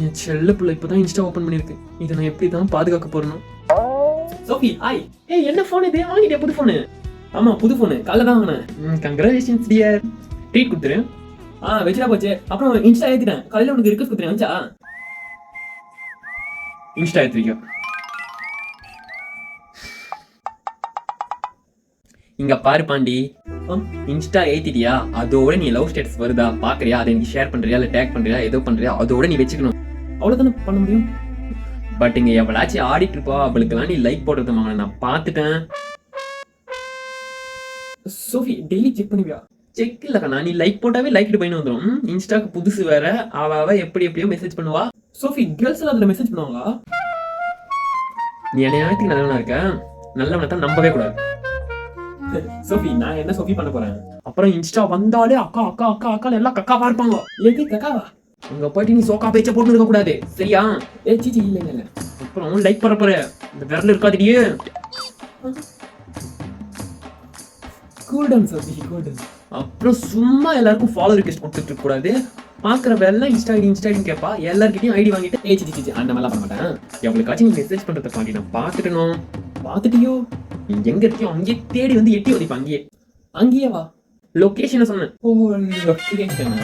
என் செல்ல பிள்ளை இப்பதான் இன்ஸ்டா ஓபன் பண்ணிருக்கு. இதை நான் எப்படி தான் பாதுகாக்க போறேனோ. Sophie hi. ஏய் என்ன ஃபோன் இது? வாங்கிட்டே புது ஃபோனு? ஆமா புது ஃபோனு காலைல தான் வாங்கினேன். Congratulations dear. ட்ரீட் கொடுத்துரு. வெச்சிடா போச்சு. அப்புறம் இன்ஸ்டா ஏத்திட்டேன். காலையில உனக்கு ரிக்வெஸ்ட் கொடுத்துறேன். வந்துச்சா? இன்ஸ்டா ஏத்திருக்கேன். இங்க பாரு பாண்டி, இன்ஸ்டா ஏத்திட்டியா? அதோட நீ லவ் ஸ்டேட்டஸ் வருதா பாக்குறியா? அதை நீ ஷேர் பண்றியா இல்ல டேக் பண்றியா ஏதோ பண்றியா? அதோட நீ வச்சுக்கணும். அவ்வளவுதானே பண்ண முடியும். பட் இங்க எவ்வளாச்சும் ஆடிட்டு இருப்பா, அவளுக்கெல்லாம் நீ லைக் போடுறது நான் பார்த்துட்டேன். சோஃபி டெய்லி செக் பண்ணுவியா? செக் இல்ல கண்ணா, நீ லைக் போட்டாவே லைக் போயின்னு வந்துடும். இன்ஸ்டாக்கு புதுசு வேற, அவ எப்படி எப்படியோ மெசேஜ் பண்ணுவா. சோஃபி கேர்ள்ஸ் எல்லாம் அதுல மெசேஜ் பண்ணுவாங்களா? நீ என்னையாத்துக்கு நல்லவனா இருக்க, நல்லவனை தான் நம்பவே கூடாது. சோஃபி நான் என்ன சோஃபி பண்ண போறேன்? அப்புறம் இன்ஸ்டா வந்தாலே அக்கா அக்கா அக்கா அக்கா எல்லாம் கக்காவா இருப்பாங்க. எது கக்காவா? அங்க போயிட்டு நீ சோக்கா பேச்ச போட்டு இருக்க கூடாது சரியா? சீச்சி இல்ல இல்ல. அப்புறம் லைக் பண்ண போற இந்த விரல் இருக்காதிடியே. Cool down Sophie cool down. அப்புறம் சும்மா எல்லாருக்கும் ஃபாலோ ரிக்வெஸ்ட் கொடுத்துட்டு இருக்க கூடாது. பாக்குறவ எல்லாம் இன்ஸ்டாகிராம் கேப்பா, எல்லார்கிட்டயும் ஐடி வாங்கிட்டு சிச்சி அந்த மாதிரிலாம் பண்ண மாட்டேன். எவ்வளவுக்காச்சும் நீ மெசேஜ் பண்றத பாண்டி நான் பாத்துட்டணும். பாத்துட்டியோ? நீ எங்க இருக்கியோ அங்கேயே தேடி வந்து எட்டி ஒதிப்பா. அங்கேயே வா. லொகேஷனை சொன்னேன். ஓ லொகேஷன்